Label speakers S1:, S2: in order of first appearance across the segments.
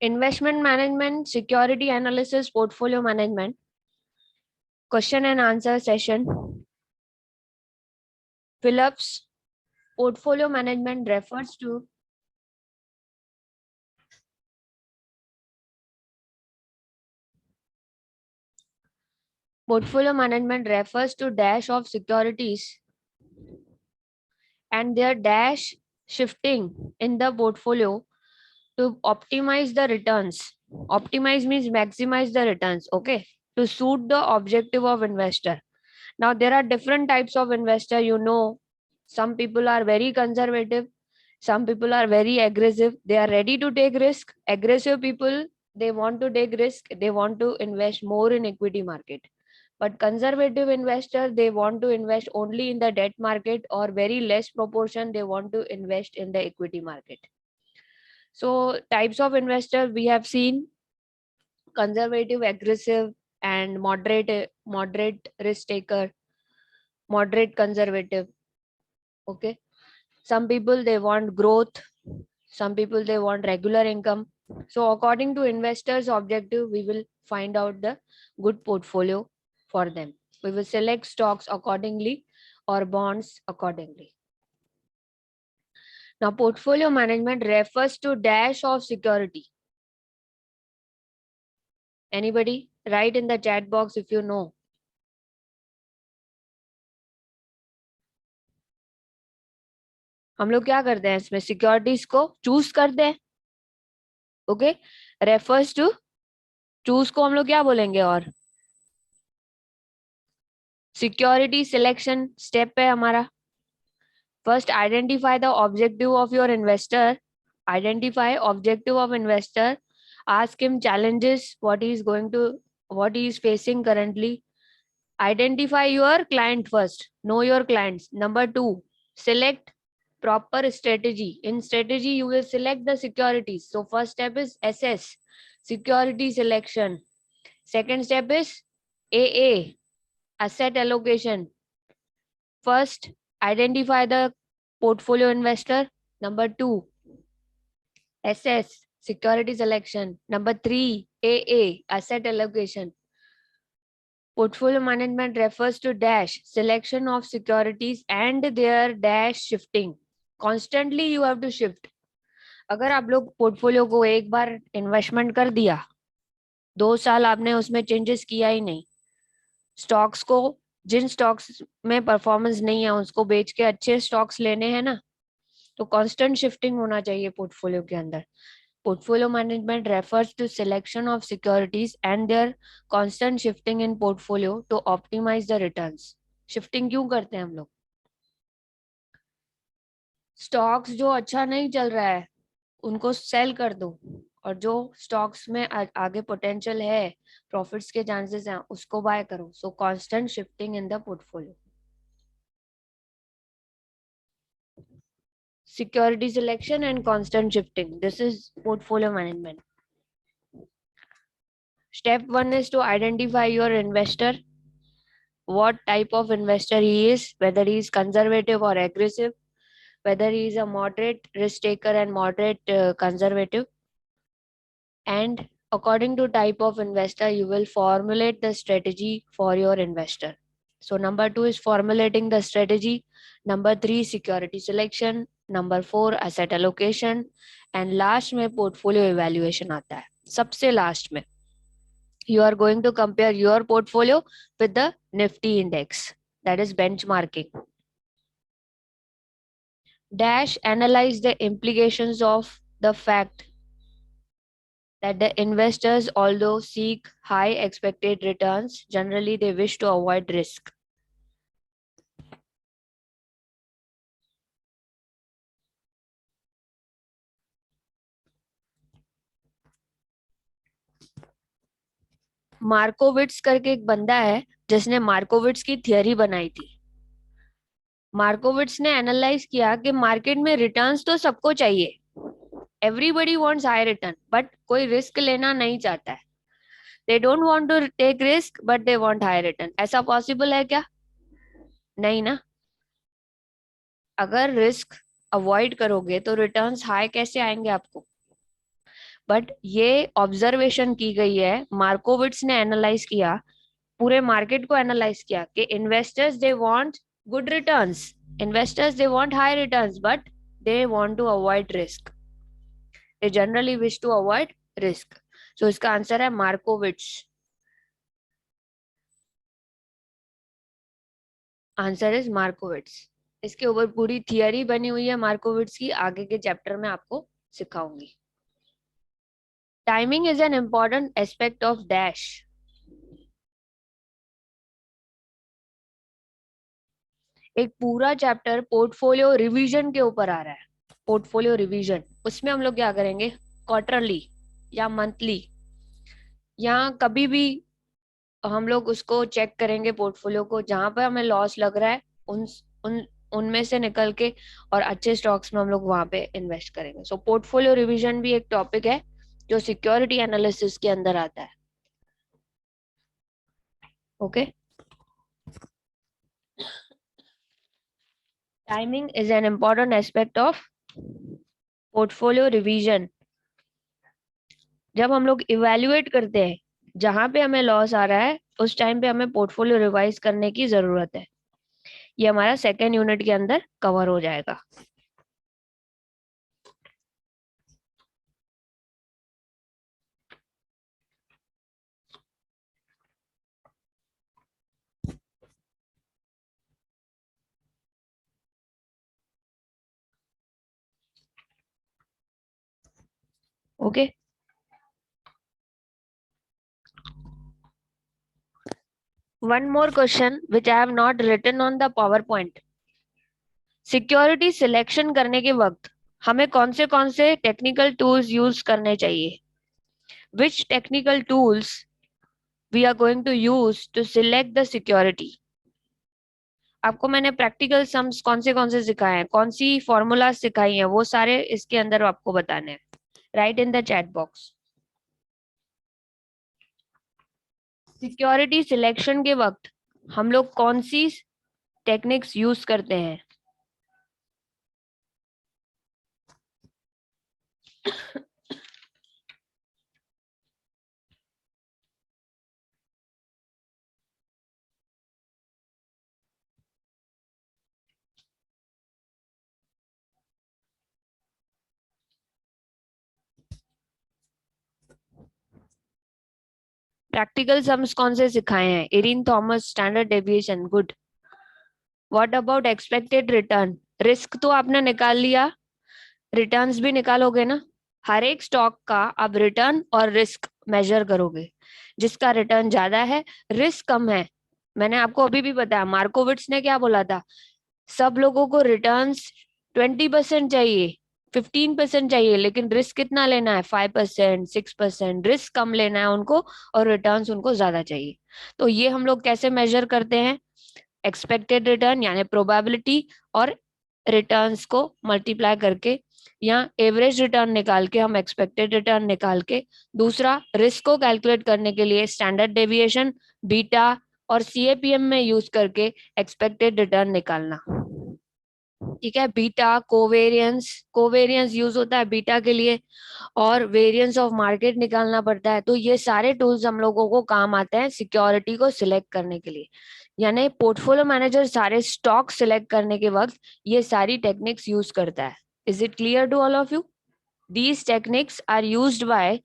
S1: Investment management, security analysis, portfolio management. Question and answer session. Phillips. Portfolio management refers to dash of securities and their dash shifting in the portfolio to optimize the returns. Optimize means maximize the returns, okay, to suit the objective of investor. Now there are different types of investor, some people are very conservative, some people are very aggressive, they are ready to take risk. Aggressive people, they want to take risk, they want to invest more in equity market. But conservative investor, they want to invest only in the debt market, or very less proportion they want to invest in the equity market. So types of investor we have seen: conservative, aggressive, and moderate risk taker, moderate conservative. Okay. Some people they want growth, some people they want regular income. So according to investors' objective, we will find out the good portfolio for them. We will select stocks accordingly or bonds accordingly. Now, portfolio management refers to dash of security. Anybody? Write in the chat box if you know. हम लोग क्या करते हैं इसमें? Securities को choose करते हैं. Okay. Refers to, choose को हम लोग क्या बोलेंगे? और सिक्योरिटी सिलेक्शन स्टेप है हमारा. First identify the objective of your investor. Identify objective of investor. Ask him challenges, what he is facing currently. Identify your client first. Know your clients. Number 2, select proper strategy. In strategy, you will select the securities. So first step is assess, security selection. Second step is AA, asset allocation. First, identify the portfolio investor. Number 2, assess, security selection. Number 3, AA, asset allocation. Portfolio management refers to dash selection of securities and their dash shifting. Constantly you have to shift. अगर आप लोग portfolio को एक बार investment कर दिया, 2 साल आपने उसमें चेंजेस किया ही नहीं, स्टॉक्स को, जिन स्टॉक्स में परफॉर्मेंस नहीं है उसको बेच के अच्छे स्टॉक्स लेने हैं ना, तो कांस्टेंट शिफ्टिंग होना चाहिए पोर्टफोलियो के अंदर. Portfolio management refers to selection of securities and their constant shifting in portfolio to optimize the returns. Shifting क्यों करते हैं हम लोग? स्टॉक्स जो अच्छा नहीं चल रहा है उनको सेल कर दो, और जो स्टॉक्स में आगे पोटेंशियल है, प्रॉफिट्स के चांसेस हैं, उसको बाय करो. सो constant shifting in the portfolio. Security selection and constant shifting. This is portfolio management. Step 1 is to identify your investor. What type of investor he is, whether he is conservative or aggressive, whether he is a moderate risk taker and moderate conservative. And according to type of investor, you will formulate the strategy for your investor. So number 2 is formulating the strategy. Number 3, security selection. Number 4, asset allocation. And last में portfolio evaluation आता है. सबसे last में you are going to compare your portfolio with the Nifty index, that is benchmarking. Dash analyze the implications of the fact that the investors, although seek high expected returns, generally they wish to avoid risk. मार्कोविट्स करके एक बंदा है जिसने मार्कोविट्स की theory बनाई थी. मार्कोविट्स ने analyse किया कि मार्केट में रिटर्न्स तो सबको चाहिए, everybody wants high return, but कोई रिस्क लेना नहीं चाहता है. They don't want to take risk but they want high return. ऐसा पॉसिबल है क्या? नहीं ना. अगर रिस्क अवॉइड करोगे तो रिटर्न्स हाई कैसे आएंगे आपको? बट ये ऑब्जर्वेशन की गई है, मार्कोविट्स ने एनालाइज किया, पूरे मार्केट को एनालाइज किया कि investors they want good returns, investors they want high returns, but they want to avoid risk, they generally wish to avoid risk. So इसका आंसर है मार्कोविट्स, आंसर इज मार्कोविट्स। इसके ऊपर पूरी थियरी बनी हुई है मार्कोविट्स की, आगे के चैप्टर में आपको सिखाऊंगी। Timing is an important aspect of dash. एक पूरा चैप्टर पोर्टफोलियो रिवीजन के ऊपर आ रहा है, पोर्टफोलियो रिवीजन। उसमें हम लोग क्या करेंगे, क्वार्टरली या मंथली या कभी भी हम लोग उसको चेक करेंगे पोर्टफोलियो को, जहां पर हमें लॉस लग रहा है उन उन उनमें से निकल के और अच्छे स्टॉक्स में हम लोग वहां पे इन्वेस्ट करेंगे। सो पोर्टफोलियो रिवीजन भी एक टॉपिक है जो सिक्योरिटी एनालिसिस के अंदर आता है। Okay, timing is an important aspect of portfolio revision. जब हम लोग इवेल्युएट करते हैं, जहां पे हमें लॉस आ रहा है उस टाइम पे हमें पोर्टफोलियो रिवाइज करने की जरूरत है। ये हमारा सेकेंड यूनिट के अंदर कवर हो जाएगा। Okay, one more question which I have not written on the PowerPoint. Security selection करने के वक्त हमें कौन से टेक्निकल टूल्स यूज करने चाहिए? Which technical tools we are going to use to select the security? आपको मैंने प्रैक्टिकल सम्स कौन से सिखाए हैं, कौन सी फॉर्मूला सिखाई हैं, वो सारे इसके अंदर आपको बताने हैं। Right in the chat box. Security selection के वक्त हम लोग कौन सी टेक्निक्स यूज करते हैं? प्रैक्टिकल सम्स कौन से सिखाए हैं? Erin Thomas, standard deviation, good. What about expected return? Risk तो आपने निकाल लिया, रिटर्न्स भी निकालोगे ना? हर एक स्टॉक का आप रिटर्न और रिस्क मेजर करोगे, जिसका रिटर्न ज्यादा है, रिस्क कम है। मैंने आपको अभी भी बताया, मार्कोविट्स ने क्या बोला था, सब लोगों को रिटर्न्स 20% चाहिए, 15% चाहिए, लेकिन रिस्क कितना लेना है? 5%, 6%। रिस्क कम लेना है उनको और रिटर्न्स उनको ज्यादा चाहिए। तो ये हम लोग कैसे मेजर करते हैं? एक्सपेक्टेड रिटर्न यानी प्रोबेबिलिटी और रिटर्न्स को मल्टीप्लाई करके, या एवरेज रिटर्न निकाल के हम एक्सपेक्टेड रिटर्न निकाल के, दूसरा रिस्क को कैलकुलेट करने के लिए स्टैंडर्ड डेविएशन, बीटा और सीएपीएम में यूज करके एक्सपेक्टेड रिटर्न निकालना। ठीक है, बीटा, कोवेरियंस, कोवेरियंस यूज होता है बीटा के लिए, और वेरिएंस ऑफ मार्केट निकालना पड़ता है। तो ये सारे टूल्स हम लोगों को काम आते हैं सिक्योरिटी को सिलेक्ट करने के लिए। यानी पोर्टफोलियो मैनेजर सारे स्टॉक सिलेक्ट करने के वक्त ये सारी टेक्निक्स यूज करता है। Is it clear to all of you? These techniques are used by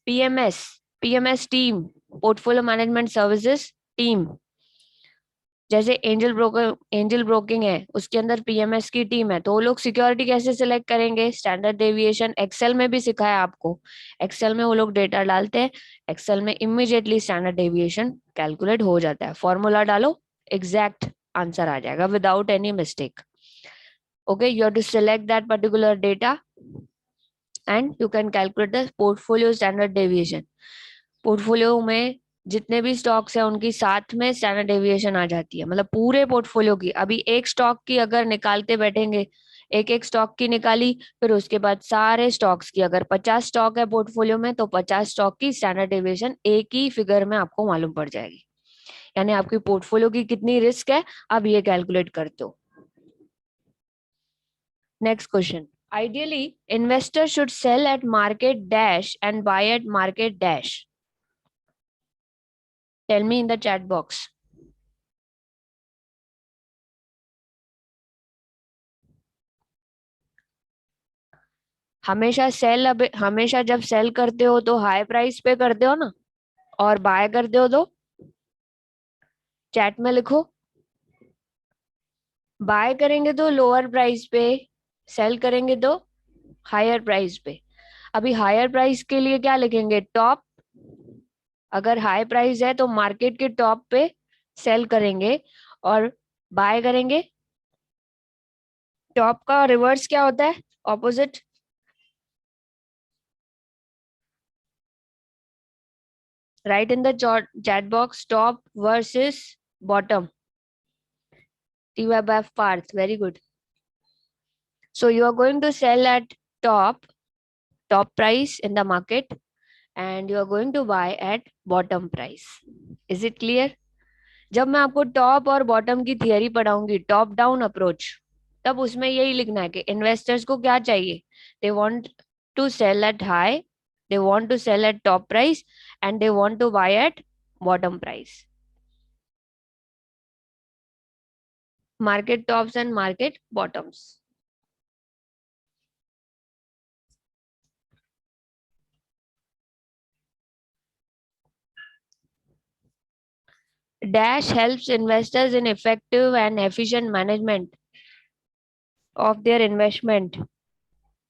S1: PMS, PMS team, portfolio management services team. जैसे एंजल ब्रोकिंग है, उसके अंदर पीएमएस की टीम है, तो वो लोग सिक्योरिटी कैसे सिलेक्ट करेंगे? स्टैंडर्ड डेविएशन, एक्सेल में भी सिखाया आपको, एक्सेल में वो लोग डेटा डालते हैं, एक्सेल में इमीडिएटली स्टैंडर्ड डेविएशन कैलकुलेट हो जाता है, फॉर्मूला डालो, एग्जैक्ट आंसर आ जाएगा without any mistake. Okay, you have to select that particular data and you can calculate the portfolio standard deviation. Portfolio में जितने भी स्टॉक्स हैं उनकी साथ में स्टैंडर्ड डेविएशन आ जाती है, मतलब पूरे पोर्टफोलियो की। अभी एक स्टॉक की अगर निकालते बैठेंगे, एक एक स्टॉक की निकाली, फिर उसके बाद सारे स्टॉक्स की, अगर 50 स्टॉक है पोर्टफोलियो में तो 50 स्टॉक की स्टैंडर्ड डेविएशन एक ही फिगर में आपको मालूम पड़ जाएगी। यानी आपकी पोर्टफोलियो की कितनी रिस्क है, अब ये कैलकुलेट करते हो। Next question, Ideally, investors should sell at market dash and buy at market dash. Tell me in the chat box. हमेशा जब सेल करते हो तो हाई प्राइस पे करते हो ना, और बाय करते हो तो चैट में लिखो। बाय करेंगे तो लोअर प्राइस पे, सेल करेंगे तो हायर प्राइस पे। अभी हायर प्राइस के लिए क्या लिखेंगे? टॉप। अगर हाई प्राइस है तो मार्केट के टॉप पे सेल करेंगे, और बाय करेंगे। टॉप का रिवर्स क्या होता है? Opposite. Right in the chat box top versus bottom. TYF Parth, very good. So you are going to sell at top price in the market, and you are going to buy at bottom price. Is it clear? जब मैं आपको top और bottom की theory पढ़ाऊंगी, top down approach, तब उसमें यही लिखना है कि इन्वेस्टर्स को क्या चाहिए। They want to sell at high, they want to sell at top price, and they want to buy at bottom price. Market tops and market bottoms. Dash helps investors in effective and efficient management of their investment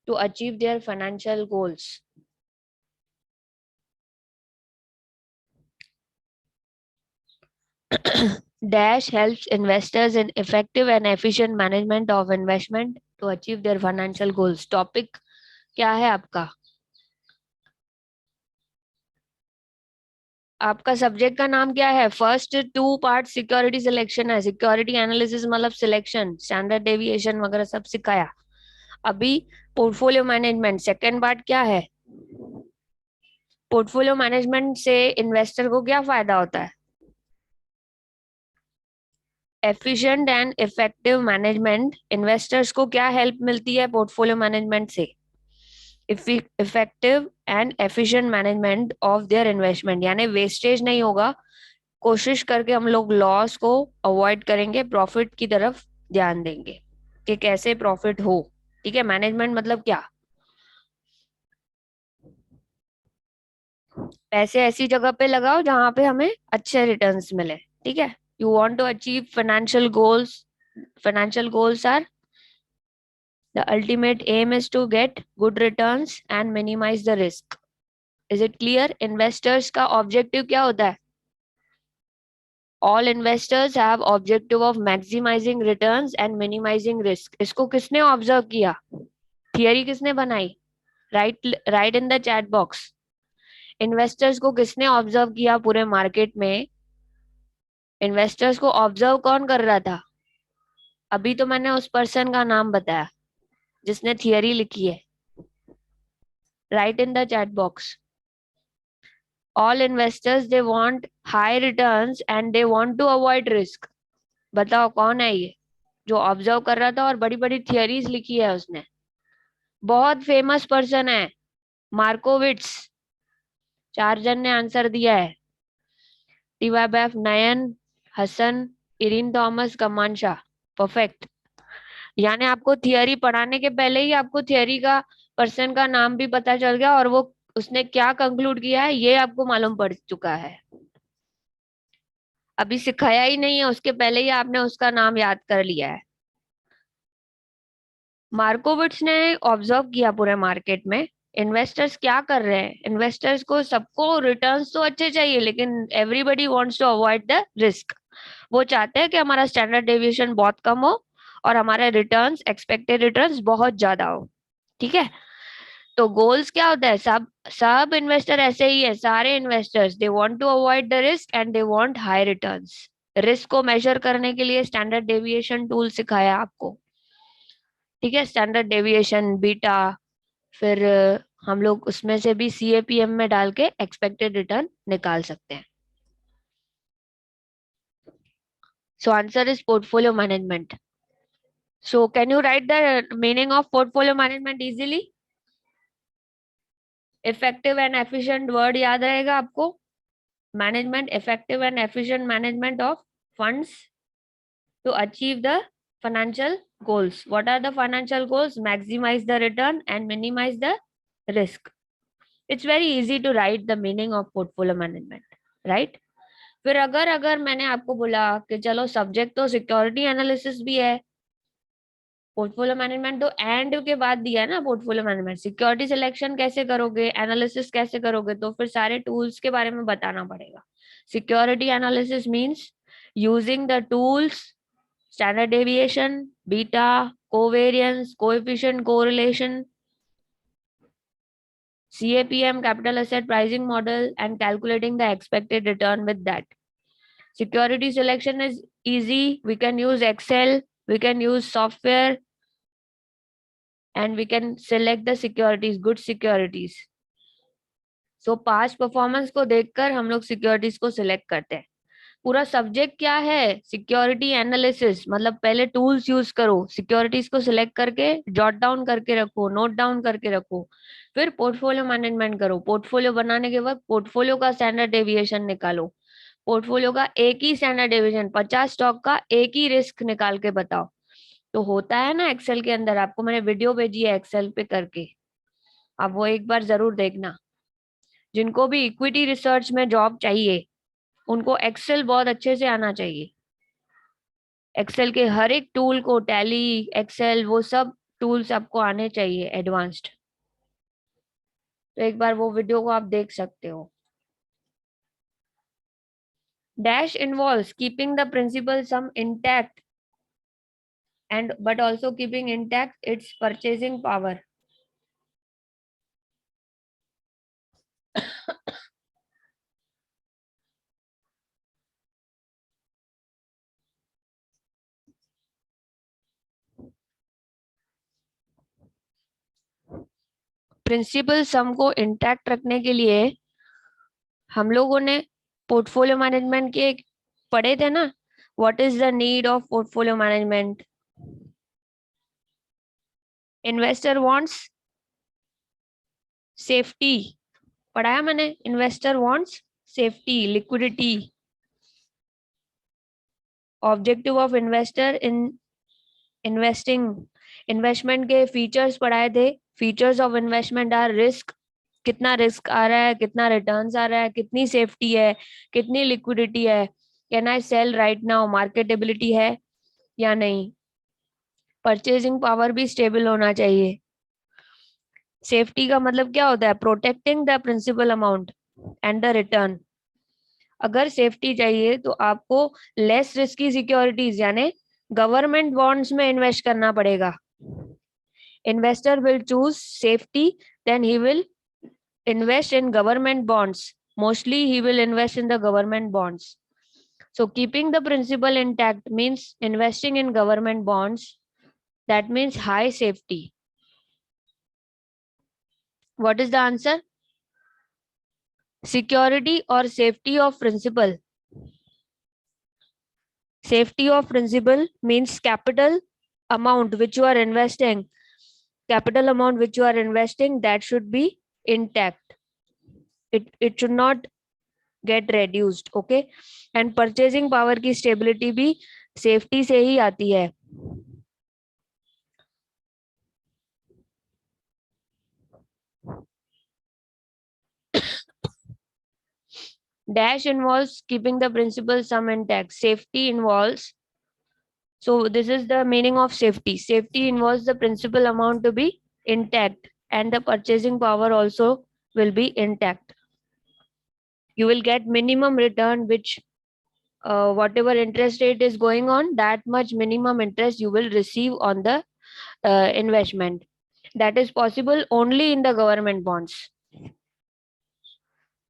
S1: to achieve their financial goals. Dash helps investors in effective and efficient management of investment to achieve their financial goals. Topic क्या है आपका? आपका subject का नाम क्या है? First 2 part security selection है, security analysis मतलब सिलेक्शन, स्टैंडर्ड डेविएशन वगैरह सब सिखाया। अभी पोर्टफोलियो मैनेजमेंट सेकंड पार्ट क्या है? पोर्टफोलियो मैनेजमेंट से इन्वेस्टर को क्या फायदा होता है? Efficient and effective management. Investors को क्या हेल्प मिलती है पोर्टफोलियो मैनेजमेंट से? Effective and efficient management of their investment, यानी वेस्टेज नहीं होगा। कोशिश करके हम लोग लॉस को अवॉइड करेंगे, प्रॉफिट की तरफ ध्यान देंगे कि कैसे प्रॉफिट हो। ठीक है, मैनेजमेंट मतलब क्या? पैसे ऐसी जगह पे लगाओ जहां पे हमें अच्छे रिटर्न्स मिले। ठीक है, you want to achieve financial goals. Financial goals are the ultimate aim is to get good returns and minimize the risk. Is it clear? Investors का objective क्या होता है? All investors have objective of maximizing returns and minimizing risk. इसको किसने observe किया? Theory किसने बनाई? Right in the chat box. Investors को किसने ऑब्जर्व किया पूरे मार्केट में? इन्वेस्टर्स को ऑब्जर्व कौन कर रहा था? अभी तो मैंने उस पर्सन का नाम बताया जिसने थियरी लिखी है। Write in the chat box. All investors they want high returns and they want to avoid risk. बताओ कौन है ये जो ऑब्जर्व कर रहा था और बड़ी बड़ी थियरीज लिखी है उसने? बहुत फेमस पर्सन है, मार्कोविट्स। 4 जन ने आंसर दिया है। टीवाईबीएफ, नयन, हसन, इरिन थॉमस, कमान शाह। परफेक्ट। यानी आपको थियरी पढ़ाने के पहले ही आपको थियरी का पर्सन का नाम भी पता चल गया, और वो उसने क्या कंक्लूड किया है ये आपको मालूम पड़ चुका है। अभी सिखाया ही नहीं है, उसके पहले ही आपने उसका नाम याद कर लिया है। मार्कोविट्स ने ऑब्जर्व किया पूरे मार्केट में इन्वेस्टर्स क्या कर रहे हैं। इन्वेस्टर्स को सबको रिटर्न्स तो अच्छे चाहिए, लेकिन everybody wants to avoid the risk. वो चाहते हैं कि हमारा स्टैंडर्ड डेविएशन बहुत कम हो और हमारे रिटर्न्स, एक्सपेक्टेड रिटर्न्स बहुत ज्यादा हो। ठीक है, तो गोल्स क्या होता है? सब सब इन्वेस्टर ऐसे ही है, सारे investors they want to avoid the risk and they want high returns. Risk को मेजर करने के लिए स्टैंडर्ड डेविएशन टूल सिखाया आपको। ठीक है, स्टैंडर्ड डेविएशन, बीटा, फिर हम लोग उसमें से भी CAPM में डाल के एक्सपेक्टेड रिटर्न निकाल सकते हैं। So answer is portfolio management. So can you write the meaning of portfolio management easily? Effective and efficient word याद रहेगा आपको? Management, effective and efficient management of funds to achieve the financial goals. What are the financial goals? Maximize the return and minimize the risk. It's very easy to write the meaning of portfolio management, right? फिर अगर मैंने आपको बोला कि चलो subject तो security analysis भी है, पोर्टफोलियो मैनेजमेंट तो एंड के बाद दिया है ना, पोर्टफोलियो मैनेजमेंट सिक्योरिटी सिलेक्शन कैसे करोगे, एनालिसिस कैसे करोगे, तो फिर सारे टूल्स के बारे में बताना पड़ेगा. Security analysis means using the tools standard deviation, beta, covariance, coefficient correlation, CAPM, capital asset pricing model, and calculating the expected return with that. Security selection is easy. We can use Excel, we can use software, and we can select the securities, good securities. So past performance को देखकर हम लोग securities को select करते हैं. पूरा subject क्या है? Security analysis. मतलब पहले टूल्स यूज करो, सिक्योरिटीज को सिलेक्ट करके जॉट डाउन करके रखो, नोट डाउन करके रखो, फिर पोर्टफोलियो मैनेजमेंट करो. पोर्टफोलियो बनाने के बाद पोर्टफोलियो का स्टैंडर्ड डेविएशन निकालो. पोर्टफोलियो का एक ही स्टैंडर्ड डेविएशन, 50 स्टॉक का एक ही रिस्क निकाल के बताओ. तो होता है ना एक्सेल के अंदर, आपको मैंने वीडियो भेजी है एक्सेल पे करके, आप वो एक बार जरूर देखना. जिनको भी इक्विटी रिसर्च में जॉब चाहिए उनको एक्सेल बहुत अच्छे से आना चाहिए. एक्सेल के हर एक टूल को, टैली, एक्सेल, वो सब टूल्स आपको आने चाहिए एडवांस्ड. तो एक बार वो वीडियो को आप देख सकते हो. Dash involves keeping the principal sum intact and but also keeping intact its purchasing power. Principal sum को इंटैक्ट रखने के लिए हम लोगों ने पोर्टफोलियो मैनेजमेंट के पढ़े थे ना. What is the need of portfolio management? Investor wants safety. पढ़ाया मैंने. Investor wants safety, liquidity. Objective of investor in investing, investment के फीचर्स पढ़ाए थे. Features of investment are risk, कितना रिस्क आ रहा है, कितना रिटर्न्स आ रहा है, कितनी सेफ्टी है, कितनी लिक्विडिटी है, can I sell right now, marketability है या नहीं. परचेजिंग पावर भी स्टेबल होना चाहिए. सेफ्टी का मतलब क्या होता है? Protecting the principal amount and the return. अगर सेफ्टी चाहिए तो आपको लेस रिस्की सिक्योरिटीज यानी गवर्नमेंट बॉन्ड्स में इन्वेस्ट करना पड़ेगा. Investor will choose safety, then he will invest in government bonds. Mostly he will invest in the government bonds. So keeping the principal intact means investing in government bonds. That means high safety. What is the answer? Security or safety of principal? Safety of principal means capital amount which you are investing. Capital amount which you are investing, that should be intact. It should not get reduced. Okay. And purchasing power की stability भी safety से ही आती है. Dash involves keeping the principal sum intact. Safety involves, so this is the meaning of safety. Safety involves the principal amount to be intact and the purchasing power also will be intact. You will get minimum return, which whatever interest rate is going on, that much minimum interest you will receive on the investment. That is possible only in the government bonds.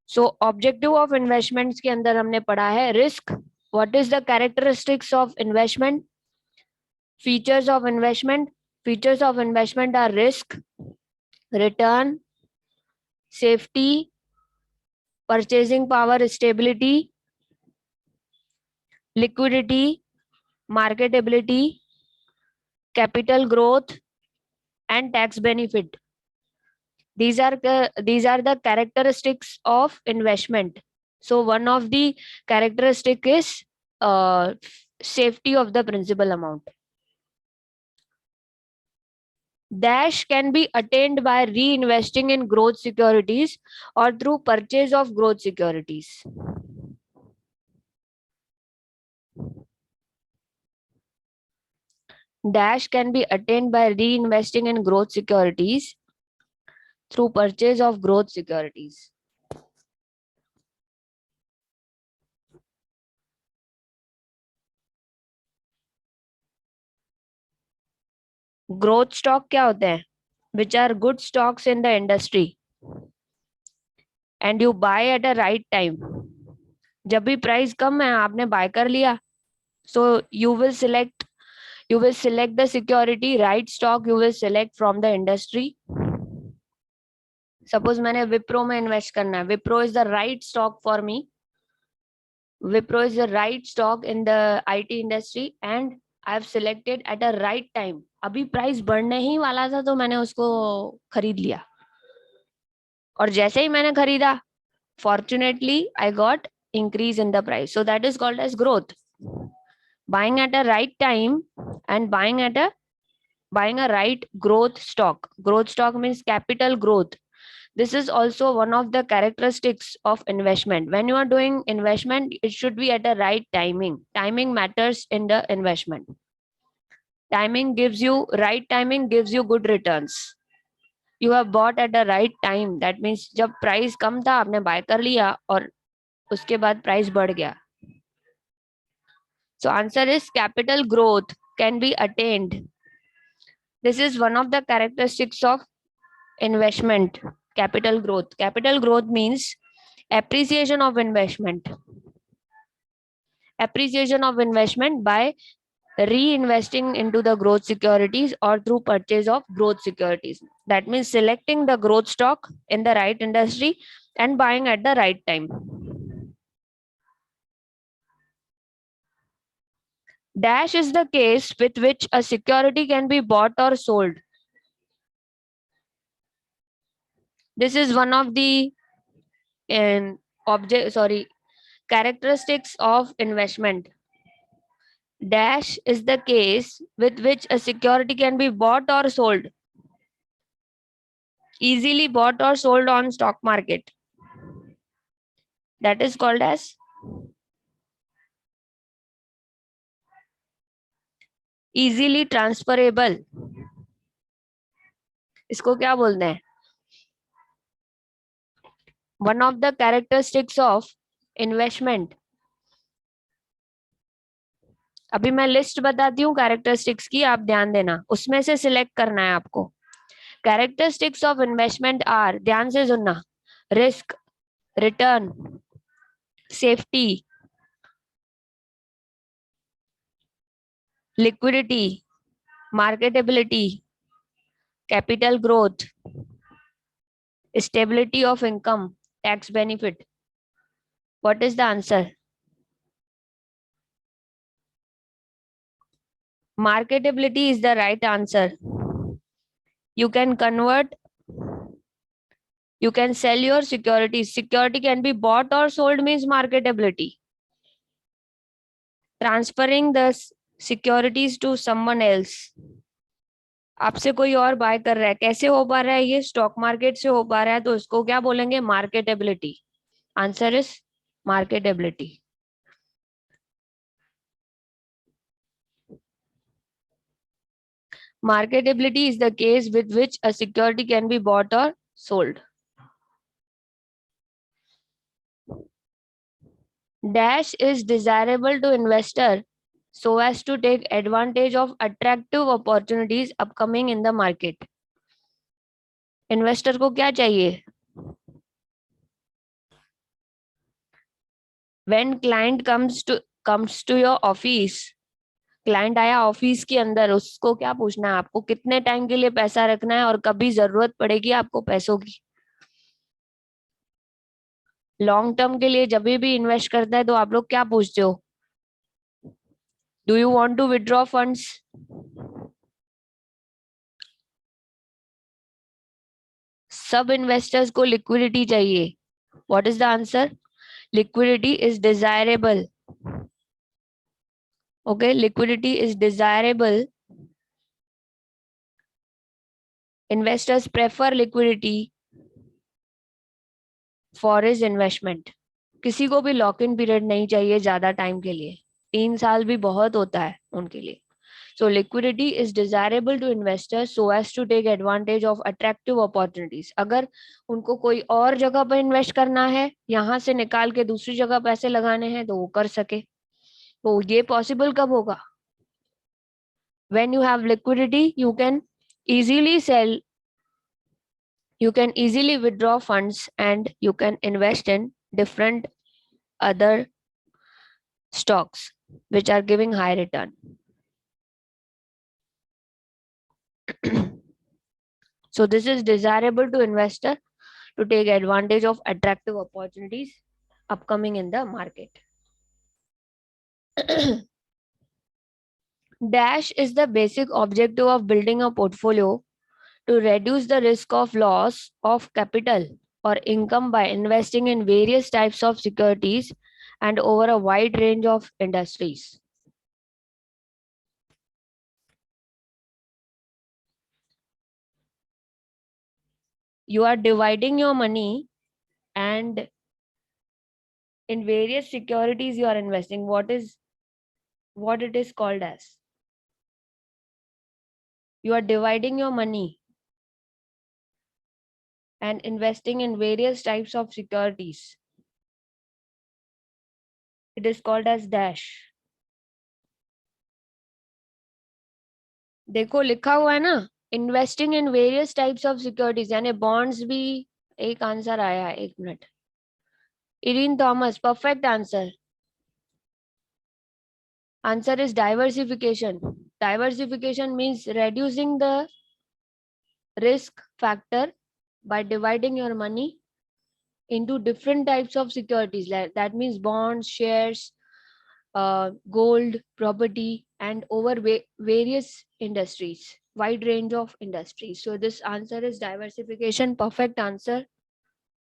S1: So objective of investments के अंदर हमने पढ़ा है risk. What is the characteristics of investment? Features of investment. Features of investment are risk, return, safety, purchasing power, stability, liquidity, marketability, capital growth, and tax benefit. These are the characteristics of investment. So one of the characteristic is uh, safety of the principal amount. Dash can be attained by reinvesting in growth securities or through purchase of growth securities. Dash can be attained by reinvesting in growth securities through purchase of growth securities. Growth stock क्या होते हैं? Which are good stocks in the industry and you buy at a right time. जब भी price कम है आपने bye कर लिया, so you will select the security, right stock you will select from the industry. Suppose मैंने विप्रो में invest करना है, Wipro is the right stock for me. Wipro is the right stock in the IT industry and I have selected at a right time. अभी price बढ़ने ही वाला था तो मैंने उसको खरीद लिया और जैसे ही मैंने खरीदा, fortunately I got increase in the price. So that is called as growth. Buying at a right time and buying a right growth stock. Growth stock means capital growth. This is also one of the characteristics of investment. When you are doing investment, it should be at the right timing. Timing matters in the investment. Right timing gives you good returns. You have bought at the right time. That means जब price कम था आपने buy कर लिया और उसके बाद price बढ़ गया. So answer is capital growth can be attained. This is one of the characteristics of investment. Capital growth. Capital growth means appreciation of investment. Appreciation of investment by reinvesting into the growth securities or through purchase of growth securities. That means selecting the growth stock in the right industry and buying at the right time. Dash is the case with which a security can be bought or sold. This is one of the characteristics of investment. Dash is the case with which a security can be bought or sold. Easily bought or sold on stock market. That is called as easily transferable. इसको क्या बोलते हैं? One of the characteristics of investment. अभी मैं list बताती हूँ characteristics की, आप ध्यान देना, उसमें से सिलेक्ट करना है आपको. कैरेक्टरिस्टिक्स ऑफ इन्वेस्टमेंट आर, ध्यान से सुनना, risk, return, safety, liquidity, marketability, capital growth, stability of income, tax benefit. What is the answer? Marketability is the right answer. You can sell your securities. Security can be bought or sold means marketability. Transferring the securities to someone else. आपसे कोई और bye कर रहा है, कैसे हो पा रहा है? ये स्टॉक मार्केट से हो पा रहा है, तो उसको क्या बोलेंगे? Marketability. Answer is marketability. Marketability is the case with which a security can be bought or sold. Dash is desirable to investor so as to take advantage of attractive opportunities upcoming in the market. Investor को क्या चाहिए? When client comes to your office, client आया office के अंदर, उसको क्या पूछना है? आपको कितने टाइम के लिए पैसा रखना है और कभी जरूरत पड़ेगी आपको पैसों की. लॉन्ग टर्म के लिए जब भी इन्वेस्ट करता है तो आप लोग क्या पूछते हो? Do you want to withdraw funds? सब इन्वेस्टर्स को लिक्विडिटी चाहिए. What is the answer? Liquidity is desirable. Okay, liquidity is desirable. Investors prefer liquidity for his investment. किसी को भी लॉक इन पीरियड नहीं चाहिए ज्यादा टाइम के लिए. 3 साल भी बहुत होता है उनके लिए. So liquidity is desirable to investors so as to take advantage of attractive opportunities. अगर उनको कोई और जगह पर इन्वेस्ट करना है, यहाँ से निकाल के दूसरी जगह पैसे लगाने हैं, तो वो कर सके. तो ये पॉसिबल कब होगा? When you have liquidity, you can easily sell, you can easily withdraw funds, and you can invest in different other stocks which are giving high return. So this is desirable to investor to take advantage of attractive opportunities upcoming in the market. Dash is the basic objective of building a portfolio to reduce the risk of loss of capital or income by investing in various types of securities and over a wide range of industries. You are dividing your money and in various securities you are investing. What it is called as? You are dividing your money and investing in various types of securities. It is called as dash. देखो लिखा हुआ है ना, investing in various types of securities, यानी bonds भी. एक answer आया है, 1 minute. Irene Thomas, perfect answer. Answer is diversification. Diversification means reducing the risk factor by dividing your money into different types of securities. That means bonds, shares, gold, property, and over various industries, wide range of industries. So this answer is diversification. Perfect answer.